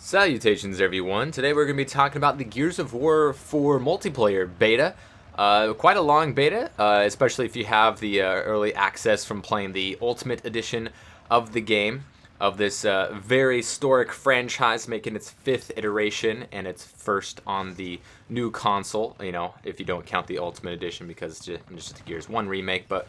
Salutations everyone, today we're going to be talking about the Gears of War 4 multiplayer beta. Quite a long beta, especially if you have the early access from playing the Ultimate Edition of the game, of this very historic franchise making its 5th iteration and its first on the new console, you know, if you don't count the Ultimate Edition because it's just the Gears 1 remake. But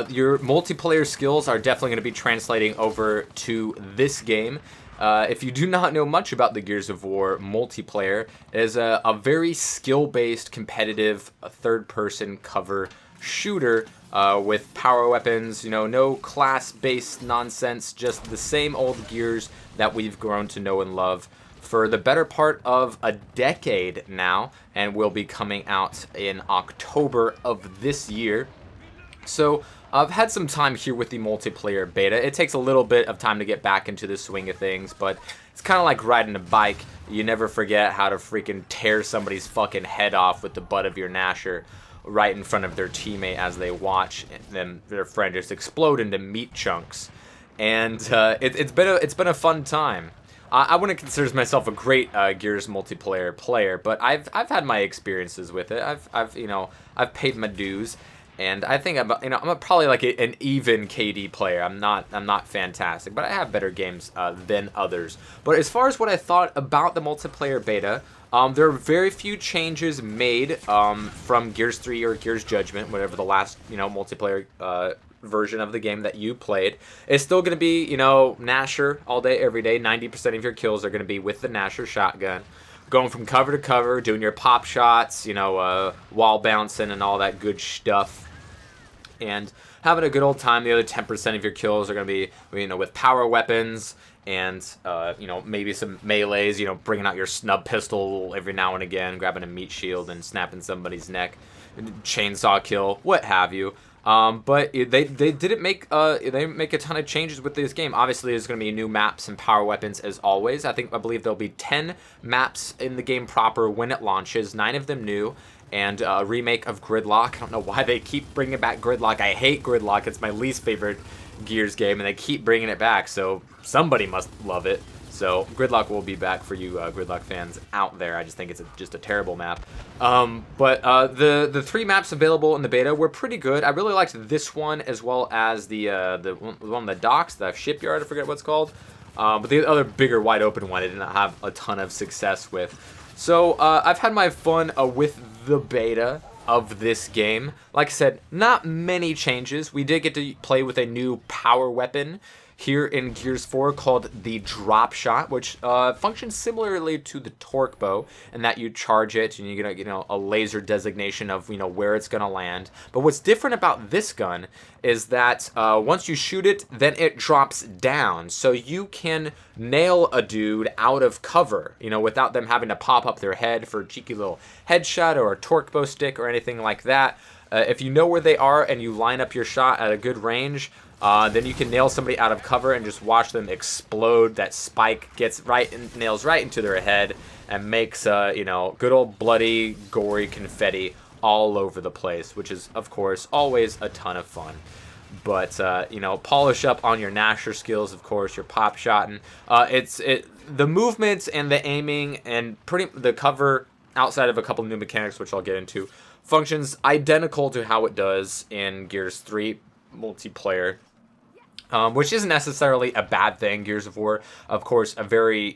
your multiplayer skills are definitely going to be translating over to this game. If you do not know much about the Gears of War multiplayer, it is a very skill-based, competitive, third-person cover shooter with power weapons, you know, no class-based nonsense, just the same old Gears that we've grown to know and love for the better part of a decade now, and will be coming out in October of this year. So I've had some time here with the multiplayer beta. It takes a little bit of time to get back into the swing of things, but it's kind of like riding a bike. You never forget how to freaking tear somebody's fucking head off with the butt of your Gnasher right in front of their teammate as they watch them, their friend just explode into meat chunks. And it's been a fun time. I wouldn't consider myself a great Gears multiplayer player, but I've had my experiences with it. I've paid my dues. And I think I'm probably like an even KD player. I'm not fantastic, but I have better games than others. But as far as what I thought about the multiplayer beta, there are very few changes made from Gears 3 or Gears Judgment, whatever the last multiplayer version of the game that you played. It's still going to be Gnasher all day, every day. 90% of your kills are going to be with the Gnasher shotgun. Going from cover to cover, doing your pop shots, wall bouncing and all that good stuff. And having a good old time. The other 10% of your kills are going to be, with power weapons and, maybe some melees, bringing out your snub pistol every now and again, grabbing a meat shield and snapping somebody's neck, chainsaw kill, what have you. But they didn't make a ton of changes with this game. Obviously, there's going to be new maps and power weapons as always. I believe there'll be 10 maps in the game proper when it launches, 9 of them new, and a remake of Gridlock. I don't know why they keep bringing back Gridlock. I hate Gridlock. It's my least favorite Gears game, and they keep bringing it back, so somebody must love it. So Gridlock will be back for you Gridlock fans out there. I just think it's just a terrible map. But the 3 maps available in the beta were pretty good. I really liked this one as well as the one on the docks, the shipyard, I forget what it's called. But the other bigger wide open one I did not have a ton of success with. So I've had my fun with the beta of this game. Like I said, not many changes. We did get to play with a new power weapon here in Gears 4 called the Drop Shot, which functions similarly to the Torque Bow, in that you charge it and you get a laser designation of where it's gonna land. But what's different about this gun is that once you shoot it, then it drops down, so you can nail a dude out of cover, without them having to pop up their head for a cheeky little headshot or a Torque Bow stick or anything like that. If you know where they are and you line up your shot at a good range, then you can nail somebody out of cover and just watch them explode. That spike gets nails right into their head and makes good old bloody, gory confetti all over the place, which is of course always a ton of fun. But polish up on your Gnasher skills, of course, your pop shotting. The movements and the aiming and the cover, outside of a couple new mechanics which I'll get into, functions identical to how it does in Gears 3 multiplayer. Which isn't necessarily a bad thing. Gears of War, of course, a very,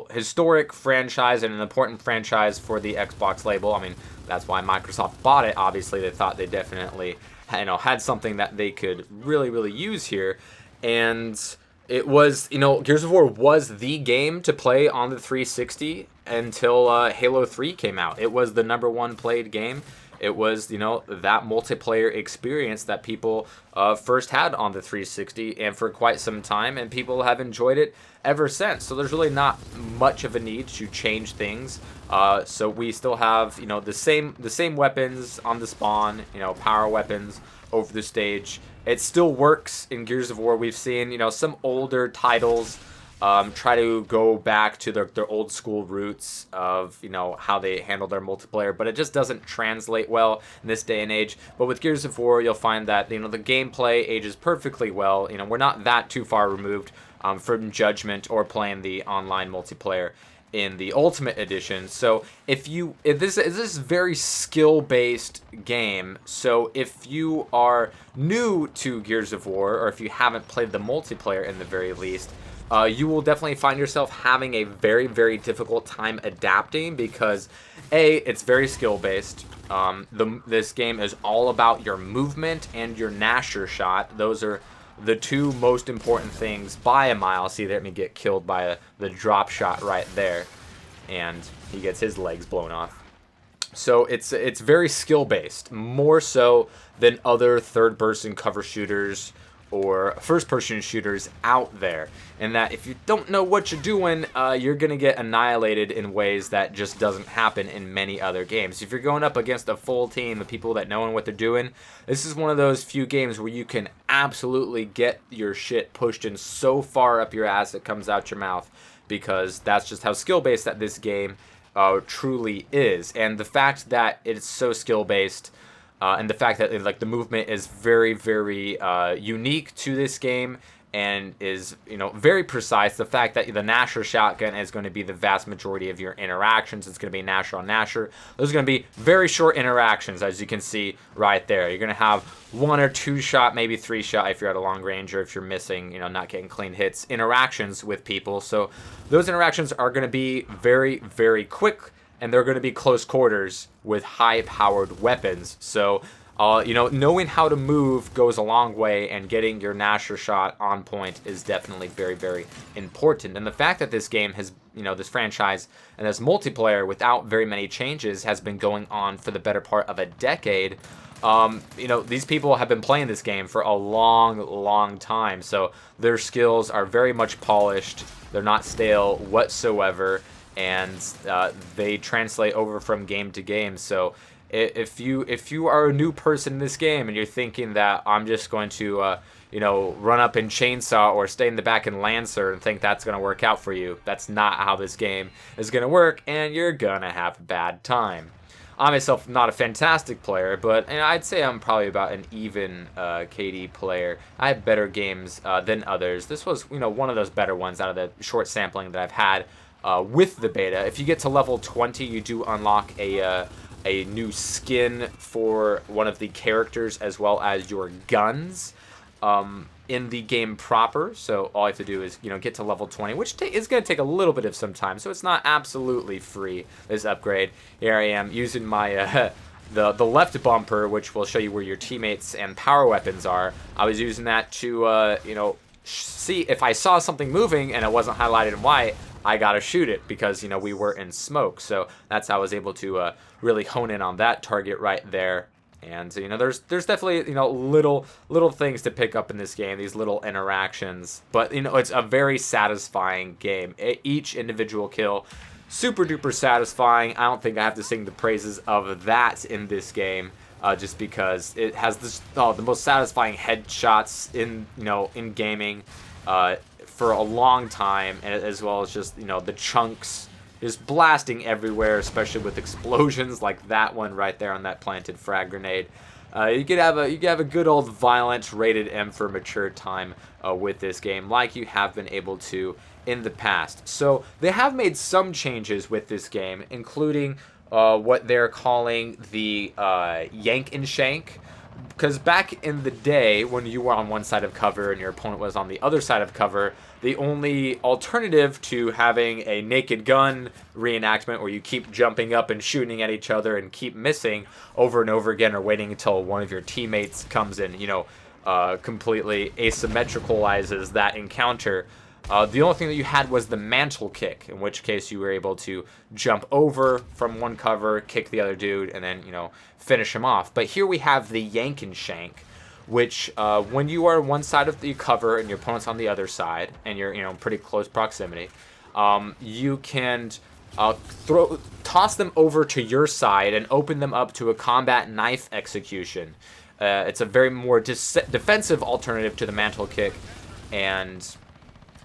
historic franchise and an important franchise for the Xbox label. I mean, that's why Microsoft bought it. Obviously, they thought they definitely, had something that they could really, really use here. And it was, Gears of War was the game to play on the 360 until Halo 3 came out. It was the #1 played game. It was, that multiplayer experience that people first had on the 360 and for quite some time, and people have enjoyed it ever since. So there's really not much of a need to change things. So we still have, the same weapons on the spawn, power weapons over the stage. It still works in Gears of War. We've seen, some older titles try to go back to their old school roots of how they handle their multiplayer, but it just doesn't translate well in this day and age. But with Gears of War, you'll find that the gameplay ages perfectly well. We're not that too far removed from Judgment or playing the online multiplayer in the Ultimate Edition. So if this is a very skill-based game, so if you are new to Gears of War, or if you haven't played the multiplayer in the very least, you will definitely find yourself having a very, very difficult time adapting because, A, it's very skill-based. This game is all about your movement and your Nasher shot. Those are the two most important things by a mile. See, let me get killed by the drop shot right there, and he gets his legs blown off. So it's very skill based, more so than other third person cover shooters or first person shooters out there. And that if you don't know what you're doing, you're gonna get annihilated in ways that just doesn't happen in many other games. If you're going up against a full team of people that know what they're doing, this is one of those few games where you can absolutely get your shit pushed in so far up your ass it comes out your mouth, because that's just how skill based that this game truly is. And the fact that it's so skill based, and the fact that like the movement is very, very unique to this game and is, very precise. The fact that the Nasher shotgun is going to be the vast majority of your interactions. It's going to be Nasher on Nasher. Those are going to be very short interactions, as you can see right there. You're going to have 1 or 2 shot, maybe 3 shot if you're at a long range, or if you're missing, not getting clean hits, interactions with people. So those interactions are going to be very, very quick, and they're going to be close quarters with high-powered weapons. So, knowing how to move goes a long way, and getting your Nasher shot on point is definitely very, very important. And the fact that this game has, this franchise and this multiplayer without very many changes has been going on for the better part of a decade. These people have been playing this game for a long, long time. So their skills are very much polished. They're not stale whatsoever. And they translate over from game to game. So if you are a new person in this game and you're thinking that I'm just going to run up in Chainsaw or stay in the back in Lancer and think that's going to work out for you, that's not how this game is going to work, and you're gonna have a bad time. I'm myself not a fantastic player, but I'd say I'm probably about an even KD player. I have better games than others. This was one of those better ones out of the short sampling that I've had with the beta. If you get to level 20, you do unlock a new skin for one of the characters, as well as your guns in the game proper. So all you have to do is get to level 20, which is going to take a little bit of some time. So it's not absolutely free, this upgrade. Here I am using my the left bumper, which will show you where your teammates and power weapons are. I was using that to see if I saw something moving and it wasn't highlighted in white, I gotta shoot it, because we were in smoke. So that's how I was able to really hone in on that target right there. And there's definitely little things to pick up in this game, these little interactions, but it's a very satisfying game. Each individual kill, super duper satisfying. I don't think I have to sing the praises of that in this game, just because it has the most satisfying headshots in gaming for a long time, and as well as just the chunks just blasting everywhere, especially with explosions like that one right there on that planted frag grenade. You could have a good old violent rated M for mature time with this game, like you have been able to in the past. So they have made some changes with this game, including what they're calling the yank and shank. Because back in the day, when you were on one side of cover and your opponent was on the other side of cover, the only alternative to having a Naked Gun reenactment where you keep jumping up and shooting at each other and keep missing over and over again, or waiting until one of your teammates comes in, completely asymmetricalizes that encounter. The only thing that you had was the mantle kick, in which case you were able to jump over from one cover, kick the other dude, and then, finish him off. But here we have the yank and shank, which when you are on one side of the cover and your opponent's on the other side, and you're, in pretty close proximity, you can toss them over to your side and open them up to a combat knife execution. It's a very more defensive alternative to the mantle kick, and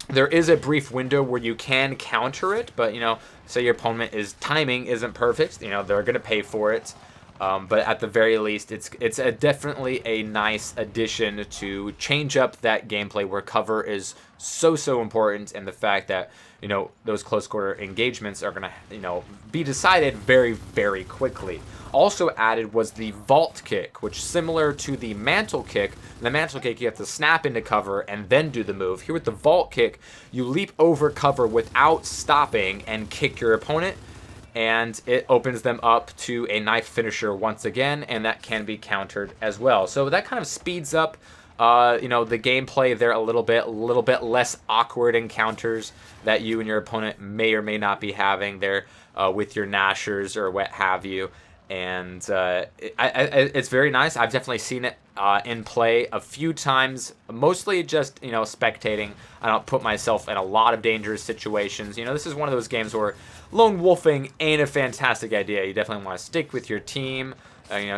there is a brief window where you can counter it, but say your opponent timing isn't perfect, they're gonna pay for it. But at the very least, it's definitely a nice addition to change up that gameplay where cover is so important, and the fact that those close quarter engagements are gonna be decided very quickly. Also added was the vault kick, which similar to the mantle kick. In the mantle kick, you have to snap into cover and then do the move. Here with the vault kick, you leap over cover without stopping and kick your opponent, and it opens them up to a knife finisher once again, and that can be countered as well. So that kind of speeds up the gameplay there a little bit less awkward encounters that you and your opponent may or may not be having there with your Nashers or what have you. And it's very nice. I've definitely seen it in play a few times, mostly just spectating. I don't put myself in a lot of dangerous situations. This is one of those games where lone wolfing ain't a fantastic idea. You definitely want to stick with your team.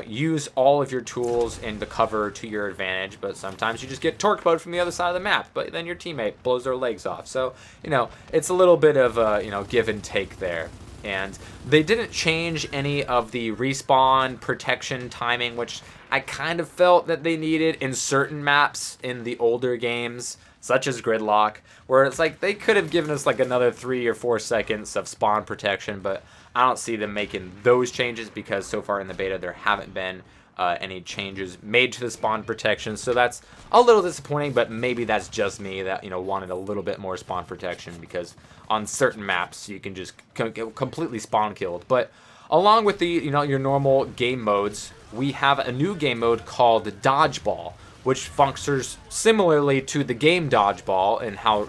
Use all of your tools in the cover to your advantage, but sometimes you just get torque mode from the other side of the map, but then your teammate blows their legs off. So, it's a little bit of give and take there. And they didn't change any of the respawn protection timing, which I kind of felt that they needed in certain maps in the older games, such as Gridlock, where it's like they could have given us like another 3 or 4 seconds of spawn protection, but I don't see them making those changes because so far in the beta there haven't been any changes made to the spawn protection. So that's a little disappointing, but maybe that's just me that wanted a little bit more spawn protection, because on certain maps you can just get completely spawn killed. But along with the your normal game modes, we have a new game mode called Dodgeball, which functions similarly to the game Dodgeball and how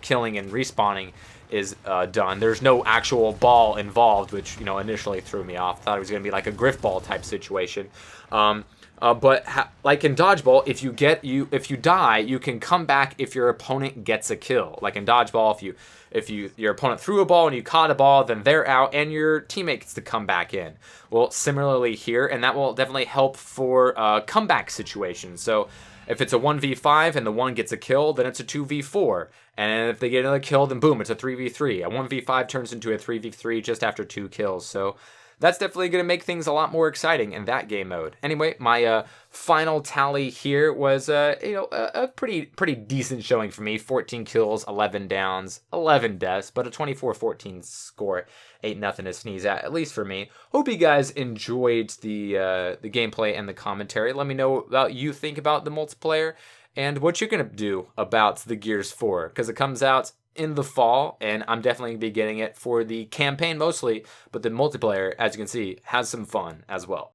killing and respawning is done. There's no actual ball involved, which initially threw me off. Thought it was going to be like a griff ball type situation. But like in Dodgeball, if you die, you can come back if your opponent gets a kill. Like in Dodgeball, if your opponent threw a ball and you caught a ball, then they're out and your teammate gets to come back in. Well, similarly here, and that will definitely help for comeback situations. So if it's a 1v5 and the one gets a kill, then it's a 2v4. And if they get another kill, then boom, it's a 3v3. A 1v5 turns into a 3v3 just after 2 kills. So that's definitely going to make things a lot more exciting in that game mode. Anyway, my final tally here was a pretty decent showing for me. 14 kills, 11 downs, 11 deaths, but a 24-14 score. Ain't nothing to sneeze at least for me. Hope you guys enjoyed the gameplay and the commentary. Let me know what you think about the multiplayer and what you're going to do about the Gears 4, because it comes out in the fall, and I'm definitely going to be getting it for the campaign mostly, but the multiplayer, as you can see, has some fun as well.